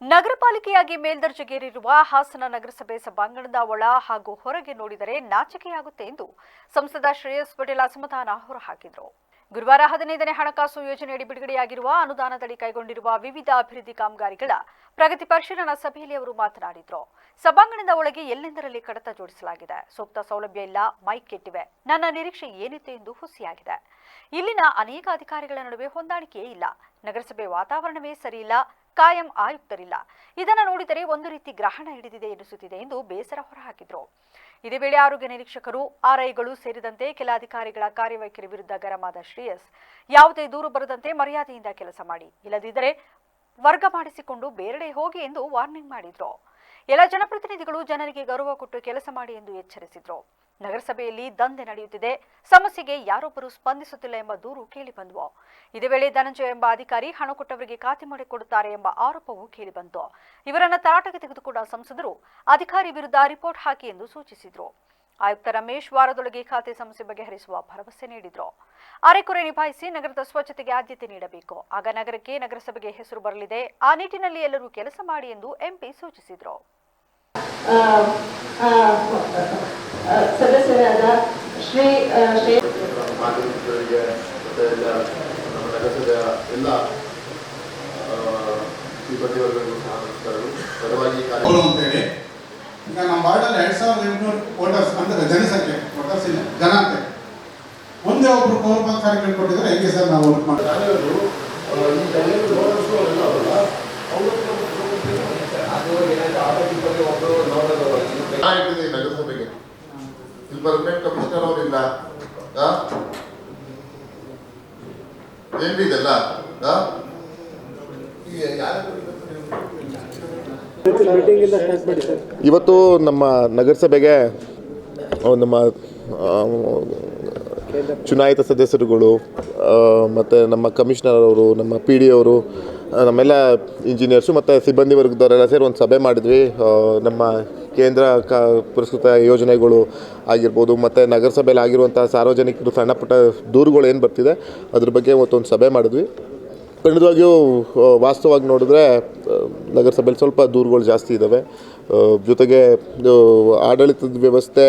ನಗರ ಪಾಲಿಕೆಯಾಗಿ ಮೇಲ್ದರ್ಜೆಗೇರಿರುವ ಹಾಸನ ನಗರಸಭೆ ಸಭಾಂಗಣದ ಒಳ ಹಾಗೂ ಹೊರಗೆ ನೋಡಿದರೆ ನಾಚಿಕೆಯಾಗುತ್ತೆ ಎಂದು ಸಂಸದ ಶ್ರೇಯಸ್ ಪಟೇಲ್ ಅಸಮಾಧಾನ ಹೊರಹಾಕಿದರು. ಗುರುವಾರ 15ನೇ ಹಣಕಾಸು ಯೋಜನೆಯಡಿ ಬಿಡುಗಡೆಯಾಗಿರುವ ಅನುದಾನದಡಿ ಕೈಗೊಂಡಿರುವ ವಿವಿಧ ಅಭಿವೃದ್ಧಿ ಕಾಮಗಾರಿಗಳ ಪ್ರಗತಿ ಪರಿಶೀಲನಾ ಸಭೆಯಲ್ಲಿ ಅವರು ಮಾತನಾಡಿದರು. ಸಭಾಂಗಣದ ಒಳಗೆ ಎಲ್ಲೆಂದರಲ್ಲಿ ಕಡತ ಜೋಡಿಸಲಾಗಿದೆ, ಸೂಕ್ತ ಸೌಲಭ್ಯ ಇಲ್ಲ, ಮೈಕ್ ಕೆಟ್ಟಿವೆ. ನನ್ನ ನಿರೀಕ್ಷೆ ಏನಿತ್ತು ಎಂದು ಹುಸಿಯಾಗಿದೆ. ಇಲ್ಲಿನ ಅನೇಕ ಅಧಿಕಾರಿಗಳ ನಡುವೆ ಹೊಂದಾಣಿಕೆಯೇ ಇಲ್ಲ. ನಗರಸಭೆ ವಾತಾವರಣವೇ ಸರಿಯಿಲ್ಲ, ಕಾಯಂ ಆಯುಕ್ತರಿಲ್ಲ. ಇದನ್ನು ನೋಡಿದರೆ ಒಂದು ರೀತಿ ಗ್ರಹಣ ಹಿಡಿದಿದೆ ಎನಿಸುತ್ತಿದೆ ಎಂದು ಬೇಸರ ಹೊರಹಾಕಿದರು. ಇದೇ ವೇಳೆ ಆರೋಗ್ಯ ನಿರೀಕ್ಷಕರು, ಆರ್ಐಗಳು ಸೇರಿದಂತೆ ಕೆಲ ಅಧಿಕಾರಿಗಳ ಕಾರ್ಯವೈಖರಿ ವಿರುದ್ಧ ಗರಮಾದ ಶ್ರೇಯಸ್, ಯಾವುದೇ ದೂರು ಬರದಂತೆ ಮರ್ಯಾದೆಯಿಂದ ಕೆಲಸ ಮಾಡಿ, ಇಲ್ಲದಿದ್ದರೆ ವರ್ಗ ಮಾಡಿಸಿಕೊಂಡು ಬೇರೆಡೆ ಹೋಗಿ ಎಂದು ವಾರ್ನಿಂಗ್ ಮಾಡಿದ್ರು. ಎಲ್ಲ ಜನಪ್ರತಿನಿಧಿಗಳು ಜನರಿಗೆ ಗೌರವ ಕೊಟ್ಟು ಕೆಲಸ ಮಾಡಿ ಎಂದು ಎಚ್ಚರಿಸಿದ್ರು. ನಗರಸಭೆಯಲ್ಲಿ ದಂಧೆ ನಡೆಯುತ್ತಿದೆ, ಸಮಸ್ಯೆಗೆ ಯಾರೊಬ್ಬರು ಸ್ಪಂದಿಸುತ್ತಿಲ್ಲ ಎಂಬ ದೂರು ಕೇಳಿಬಂದವು. ಇದೇ ವೇಳೆ ಧನಂಜಯ ಎಂಬ ಅಧಿಕಾರಿ ಹಣ ಕೊಟ್ಟವರಿಗೆ ಖಾತೆ ಮಾಡಿಕೊಡುತ್ತಾರೆ ಎಂಬ ಆರೋಪವೂ ಕೇಳಿಬಂತು. ಇವರನ್ನು ತರಾಟೆಗೆ ತೆಗೆದುಕೊಂಡ ಸಂಸದರು ಅಧಿಕಾರಿ ವಿರುದ್ಧ ರಿಪೋರ್ಟ್ ಹಾಕಿ ಎಂದು ಸೂಚಿಸಿದ್ರು. ಆಯುಕ್ತ ರಮೇಶ್ ವಾರದೊಳಗೆ ಖಾತೆ ಸಮಸ್ಯೆ ಬಗೆಹರಿಸುವ ಭರವಸೆ ನೀಡಿದ್ರು. ಅರೆಕೊರೆ ನಿಭಾಯಿಸಿ ನಗರದ ಸ್ವಚ್ಛತೆಗೆ ಆದ್ಯತೆ ನೀಡಬೇಕು. ಆಗ ನಗರಕ್ಕೆ, ನಗರಸಭೆಗೆ ಹೆಸರು ಬರಲಿದೆ. ಆ ನಿಟ್ಟಿನಲ್ಲಿ ಎಲ್ಲರೂ ಕೆಲಸ ಮಾಡಿ ಎಂದು ಎಂಪಿ ಸೂಚಿಸಿದ್ರು. ಸದಸ್ಯರಾದ ಶ್ರೀ ಈಗ ನಮ್ಮ ವಾರ್ಡಲ್ಲಿ 2800 ವೋಟರ್ಸ್ ಅಂದರೆ ಜನಸಂಖ್ಯೆ, ವೋಟರ್ಸ್ ಇಲ್ಲ, ಜನಾಂತೆ ಒಂದೇ ಒಬ್ರು ಪೌರತ್ವ ಕಾರ್ಯಕ್ರಮ ಕೊಟ್ಟಿದ್ರೆ ಹೇಗೆ ಸರ್ ನಾವು ವೋಟ್ ಮಾಡ್ತೀವಿ? ನಗರಸಭೆಗೆ ಡೆವಲಪ್ಮೆಂಟ್ ಕಮಿಷನರ್ ಅವರಿಂದ ಏನಿದೆಲ್ಲ ಇವತ್ತು ನಮ್ಮ ನಗರಸಭೆಗೆ ನಮ್ಮ ಚುನಾಯಿತ ಸದಸ್ಯರುಗಳು ಮತ್ತು ನಮ್ಮ ಕಮಿಷನರ್ ಅವರು, ನಮ್ಮ ಪಿ ಡಿ ಅವರು, ನಮ್ಮೆಲ್ಲ ಇಂಜಿನಿಯರ್ಸು ಮತ್ತು ಸಿಬ್ಬಂದಿ ವರ್ಗದವರೆಲ್ಲ ಸೇರಿ ಒಂದು ಸಭೆ ಮಾಡಿದ್ವಿ. ನಮ್ಮ ಕೇಂದ್ರ ಪುರಸ್ಕೃತ ಯೋಜನೆಗಳು ಆಗಿರ್ಬೋದು ಮತ್ತು ನಗರಸಭೆಯಲ್ಲಿ ಆಗಿರುವಂಥ ಸಾರ್ವಜನಿಕರು ಸಣ್ಣ ಪುಟ್ಟ ದೂರುಗಳು ಏನು ಬರ್ತಿದೆ ಅದ್ರ ಬಗ್ಗೆ ಇವತ್ತೊಂದು ಸಭೆ ಮಾಡಿದ್ವಿ. ಖಂಡಿತವಾಗಿಯೂ ವಾಸ್ತವವಾಗಿ ನೋಡಿದ್ರೆ ನಗರಸಭೆಯಲ್ಲಿ ಸ್ವಲ್ಪ ದೂರುಗಳು ಜಾಸ್ತಿ ಇದ್ದಾವೆ. ಜೊತೆಗೆ ಆಡಳಿತದ ವ್ಯವಸ್ಥೆ